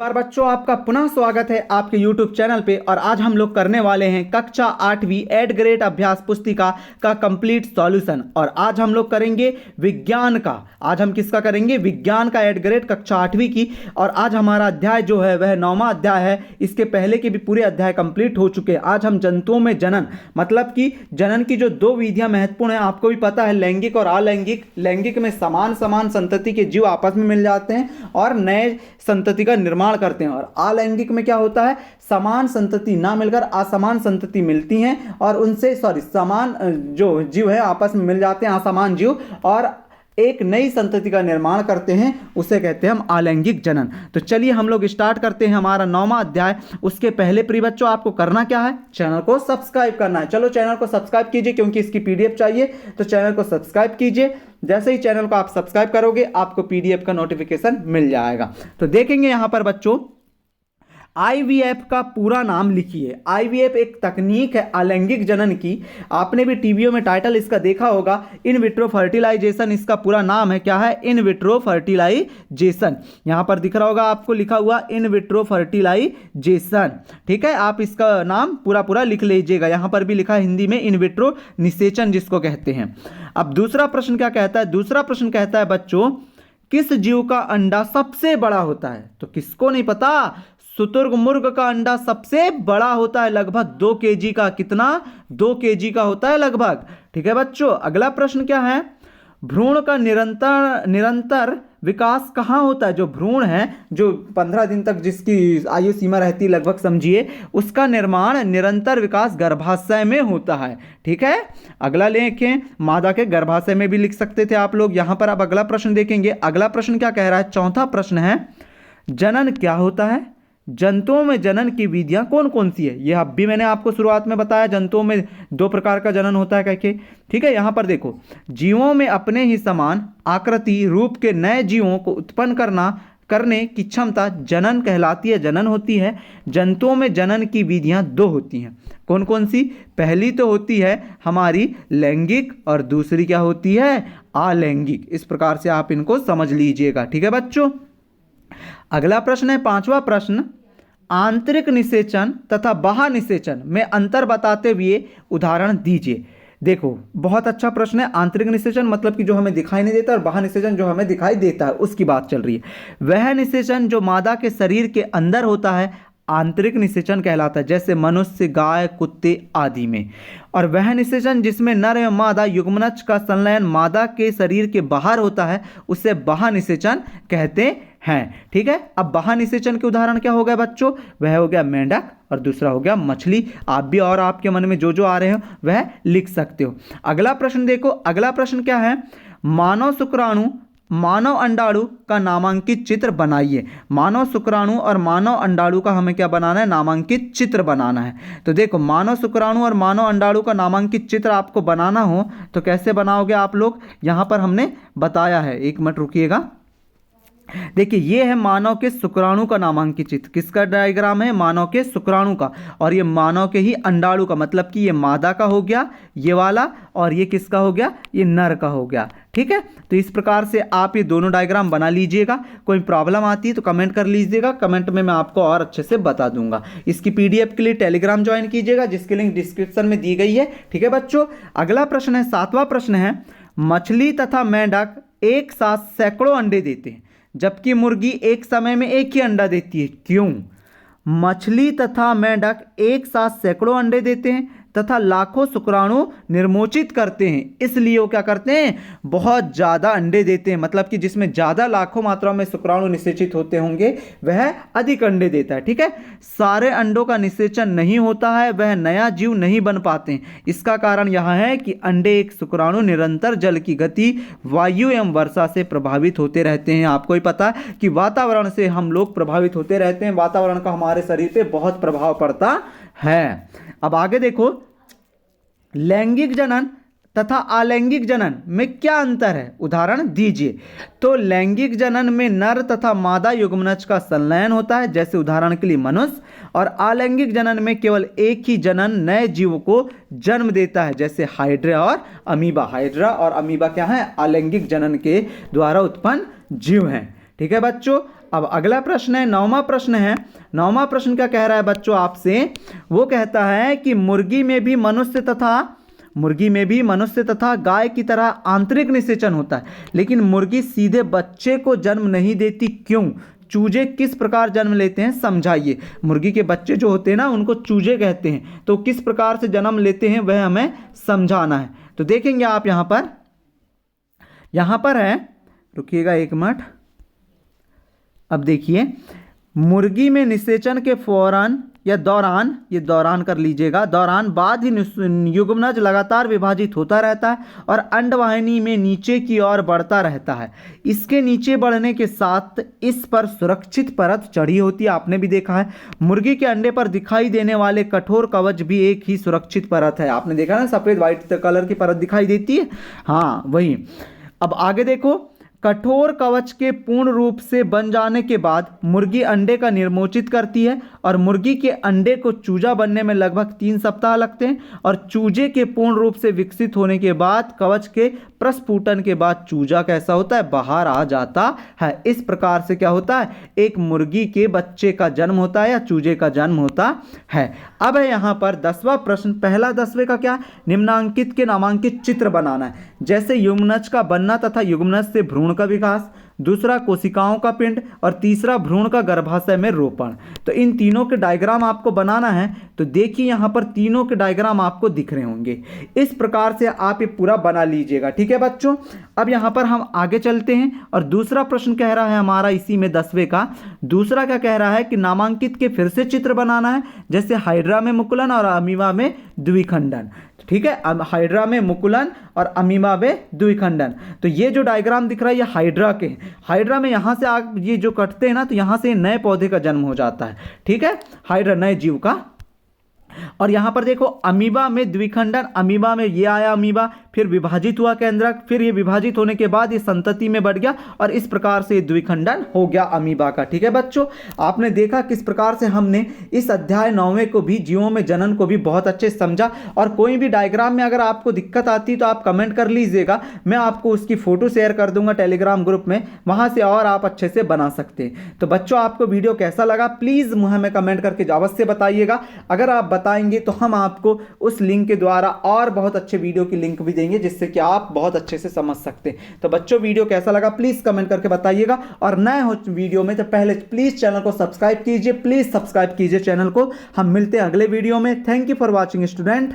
बार बच्चों आपका पुनः स्वागत है आपके YouTube चैनल पे। और आज हम लोग करने वाले हैं कक्षा 8वीं एड ग्रेड अभ्यास पुस्तिका का कंप्लीट सॉल्यूशन। और आज हम लोग करेंगे विज्ञान का। आज हम किसका करेंगे? विज्ञान का एड ग्रेड कक्षा 8वीं की। और आज हमारा अध्याय जो है वह 9वां अध्याय है। इसके पहले के भी पूरे अध्याय कंप्लीट हो चुके हैं। आज हम जंतुओं में जनन मतलब कि जनन की जो दो विधियां महत्वपूर्ण है, आपको भी पता है, लैंगिक और अलैंगिक। लैंगिक में समान संतति के जीव आपस में मिल जाते हैं और नए संतति का निर्माण करते हैं। और अलैंगिक में क्या होता है? समान संतति ना मिलकर असमान संतति मिलती हैं और उनसे समान जो जीव है आपस में मिल जाते हैं, असमान जीव, और एक नई संतति का निर्माण करते हैं। उसे कहते हैं हम अलैंगिक जनन। तो चलिए हम लोग स्टार्ट करते हैं हमारा 9वां अध्याय। उसके पहले प्रिय बच्चों आपको करना क्या है? चैनल को सब्सक्राइब करना है। चलो चैनल को सब्सक्राइब कीजिए, क्योंकि इसकी पीडीएफ चाहिए, तो चैनल को सब्सक्राइब कीजिए। जैसे ही चैनल को आप सब्सक्राइब करोगे आपको पीडीएफ का नोटिफिकेशन मिल जाएगा। तो देखेंगे यहां पर बच्चों, आईवीएफ का पूरा नाम लिखिए। आईवीएफ एक तकनीक है अलैंगिक जनन की। आपने भी टीवीओ में टाइटल इसका देखा होगा, इन विट्रो फर्टिलाइजेशन। इसका पूरा नाम है, क्या है? In vitro fertilisation. यहां पर दिख रहा होगा आपको लिखा हुआ इन विट्रो फर्टिलाइजेशन। ठीक है, आप इसका नाम पूरा लिख लीजिएगा। यहां पर भी लिखा है हिंदी में इन विट्रो निषेचन जिसको कहते हैं। अब दूसरा प्रश्न क्या कहता है? दूसरा प्रश्न कहता है बच्चों, किस जीव का अंडा सबसे बड़ा होता है? तो किसको नहीं पता? शुतुरमुर्ग का अंडा सबसे बड़ा होता है, लगभग 2 केजी का। कितना? 2 केजी का होता है लगभग। ठीक है बच्चों, अगला प्रश्न क्या है? भ्रूण का निरंतर विकास कहाँ होता है? जो भ्रूण है, जो 15 दिन तक जिसकी आयु सीमा रहती है लगभग, समझिए, उसका निर्माण निरंतर विकास गर्भाशय में होता है। ठीक है, अगला लिखें, मादा के गर्भाशय में भी लिख सकते थे आप लोग। यहां पर अब अगला प्रश्न देखेंगे। अगला प्रश्न क्या कह रहा है? चौथा प्रश्न है, जनन क्या होता है? जंतुओं में जनन की विधियां कौन कौन सी है? यह अब भी मैंने आपको शुरुआत में बताया, जंतुओं में 2 प्रकार का जनन होता है कहके। ठीक है, यहां पर देखो, जीवों में अपने ही समान आकृति रूप के नए जीवों को उत्पन्न करने की क्षमता जनन कहलाती है, जनन होती है। जंतुओं में जनन की विधियां 2 होती हैं। कौन कौन सी? पहली तो होती है हमारी लैंगिक और दूसरी क्या होती है? अलैंगिक। इस प्रकार से आप इनको समझ लीजिएगा। ठीक है बच्चों, अगला प्रश्न है 5वां प्रश्न, आंतरिक निषेचन तथा बाह्य निषेचन में अंतर बताते हुए उदाहरण दीजिए। देखो, बहुत अच्छा प्रश्न है। आंतरिक निषेचन मतलब कि जो हमें दिखाई नहीं देता, और बाह्य निषेचन जो हमें दिखाई देता है, उसकी बात चल रही है। वह निषेचन जो मादा के शरीर के अंदर होता है आंतरिक निषेचन कहलाता है, जैसे मनुष्य, गाय, कुत्ते आदि में। और वह निषेचन जिसमें नर एवं मादा युग्मनज का संलयन मादा के शरीर के बाहर होता है, उसे बाह्य निषेचन कहते हैं। ठीक है, अब बाह्य निषेचन के उदाहरण क्या हो गए बच्चों? वह हो गया मेंढक और दूसरा हो गया मछली। आप भी और आपके मन में जो आ रहे हो वह लिख सकते हो। अगला प्रश्न देखो, अगला प्रश्न क्या है? मानव शुक्राणु मानव अंडाणु का नामांकित चित्र बनाइए। मानव शुक्राणु और मानव अंडाणु का हमें क्या बनाना है? नामांकित चित्र बनाना है। तो देखो, मानव शुक्राणु और मानव अंडाणु का नामांकित चित्र आपको बनाना हो तो कैसे बनाओगे आप लोग? यहां पर हमने बताया है, एक मिनट रुकिएगा। देखिए, ये है मानव के शुक्राणु का नामांकित चित्र। किसका डायग्राम है? मानव के शुक्राणु का। और ये मानव के ही अंडाणु का, मतलब कि ये मादा का हो गया ये वाला, और ये किसका हो गया? ये नर का हो गया। ठीक है, तो इस प्रकार से आप ये दोनों डायग्राम बना लीजिएगा। कोई प्रॉब्लम आती है तो कमेंट कर लीजिएगा, कमेंट में मैं आपको और अच्छे से बता दूंगा। इसकी पीडीएफ के लिए टेलीग्राम ज्वाइन कीजिएगा, जिसकी लिंक डिस्क्रिप्शन में दी गई है। ठीक है बच्चों, अगला प्रश्न है 7वां प्रश्न है, मछली तथा मेंढक एक साथ सैकड़ों अंडे देते हैं, जबकि मुर्गी एक समय में एक ही अंडा देती है। क्यों? मछली तथा मेंढक एक साथ सैकड़ों अंडे देते हैं तथा लाखों शुक्राणु निर्मोचित करते हैं, इसलिए वो क्या करते हैं? बहुत ज़्यादा अंडे देते हैं। मतलब कि जिसमें ज़्यादा लाखों मात्रा में शुक्राणु निषेचित होते होंगे वह अधिक अंडे देता है। ठीक है, सारे अंडों का निषेचन नहीं होता है, वह नया जीव नहीं बन पाते हैं। इसका कारण यह है कि अंडे एक शुक्राणु निरंतर जल की गति, वायु एवं वर्षा से प्रभावित होते रहते हैं। आपको ही पता है कि वातावरण से हम लोग प्रभावित होते रहते हैं, वातावरण का हमारे शरीर पे बहुत प्रभाव पड़ता है। अब आगे देखो, लैंगिक जनन तथा अलैंगिक जनन में क्या अंतर है? उदाहरण दीजिए। तो लैंगिक जनन में नर तथा मादा युग्मनज का संलयन होता है, जैसे उदाहरण के लिए मनुष्य। और अलैंगिक जनन में केवल एक ही जनन नए जीव को जन्म देता है, जैसे हाइड्रा और अमीबा। हाइड्रा और अमीबा क्या है? अलैंगिक जनन के द्वारा उत्पन्न जीव हैं। ठीक है बच्चों, अब अगला प्रश्न है, 9वां प्रश्न है। 9वां प्रश्न क्या कह रहा है बच्चों आपसे? वो कहता है कि मुर्गी में भी मनुष्य तथा गाय की तरह आंतरिक निषेचन होता है, लेकिन मुर्गी सीधे बच्चे को जन्म नहीं देती, क्यों? चूजे किस प्रकार जन्म लेते हैं, समझाइए। मुर्गी के बच्चे जो होते हैं ना, उनको चूजे कहते हैं, तो किस प्रकार से जन्म लेते हैं वह हमें समझाना है। तो देखेंगे आप यहाँ पर है, रुकिएगा एक मिनट। अब देखिए, मुर्गी में निषेचन के फौरन या दौरान, ये दौरान कर लीजिएगा, दौरान बाद ही युग्मनज लगातार विभाजित होता रहता है और अंडवाहिनी में नीचे की ओर बढ़ता रहता है। इसके नीचे बढ़ने के साथ इस पर सुरक्षित परत चढ़ी होती है, आपने भी देखा है। मुर्गी के अंडे पर दिखाई देने वाले कठोर कवच भी एक ही सुरक्षित परत है, आपने देखा ना, सफ़ेद व्हाइट कलर की परत दिखाई देती है, हाँ वही। अब आगे देखो, कठोर कवच के पूर्ण रूप से बन जाने के बाद मुर्गी अंडे का निर्मोचित करती है और मुर्गी के अंडे को चूजा बनने में लगभग 3 सप्ताह लगते हैं और चूजे के पूर्ण रूप से विकसित होने के बाद कवच के प्रस्फुटन के बाद चूजा कैसा होता है, बाहर आ जाता है। इस प्रकार से क्या होता है, एक मुर्गी के बच्चे का जन्म होता है या चूजे का जन्म होता है। अब है यहाँ पर 10वां प्रश्न। पहला 10वें का क्या, निम्नांकित के नामांकित चित्र बनाना है, जैसे युग्मनज का बनना तथा युग्मनज से भ्रूण का विकास, दूसरा कोशिकाओं का पिंड और तीसरा भ्रूण का गर्भाशय में रोपण। तो इन तीनों के डायग्राम आपको बनाना है। तो देखिए यहाँ पर तीनों के डायग्राम आपको दिख रहे होंगे, इस प्रकार से आप ये पूरा बना लीजिएगा, ठीक है बच्चों। अब यहाँ पर हम आगे चलते हैं और दूसरा प्रश्न कह रहा है हमारा इसी में 10वें का, दूसरा क्या कह रहा है कि नामांकित के फिर से चित्र बनाना है, जैसे हाइड्रा में मुकुलन और अमीबा में द्विखंडन, ठीक है, हाइड्रा में मुकुलन और अमीबा में द्विखंडन। तो ये जो डायग्राम दिख रहा है ये हाइड्रा के हैं। हाइड्रा में यहाँ से आग ये जो कटते हैं ना, तो यहाँ से नए पौधे का जन्म हो जाता है, ठीक है, हाइड्रा नए जीव का। और यहाँ पर देखो अमीबा में द्विखंडन, अमीबा में ये आया अमीबा, फिर विभाजित हुआ केंद्रक, फिर ये विभाजित होने के बाद ये संतति में बढ़ गया और इस प्रकार से द्विखंडन हो गया अमीबा का, ठीक है बच्चों। आपने देखा किस प्रकार से हमने इस अध्याय 9वें को भी, जीवों में जनन को भी बहुत अच्छे से समझा। और कोई भी डायग्राम में अगर आपको दिक्कत आती है तो आप कमेंट कर लीजिएगा, मैं आपको उसकी फोटो शेयर कर दूंगा टेलीग्राम ग्रुप में, वहां से और आप अच्छे से बना सकते हैं। तो बच्चों आपको वीडियो कैसा लगा प्लीज हमें कमेंट करके अवश्य बताइएगा। अगर आप बताएंगे तो हम आपको उस लिंक के द्वारा और बहुत अच्छे वीडियो की लिंक भी देंगे, जिससे कि आप बहुत अच्छे से समझ सकते हैं। तो बच्चों वीडियो कैसा लगा प्लीज कमेंट करके बताइएगा, और नए हो वीडियो में तो पहले प्लीज चैनल को सब्सक्राइब कीजिए, प्लीज सब्सक्राइब कीजिए चैनल को। हम मिलते हैं अगले वीडियो में। Thank you for watching student.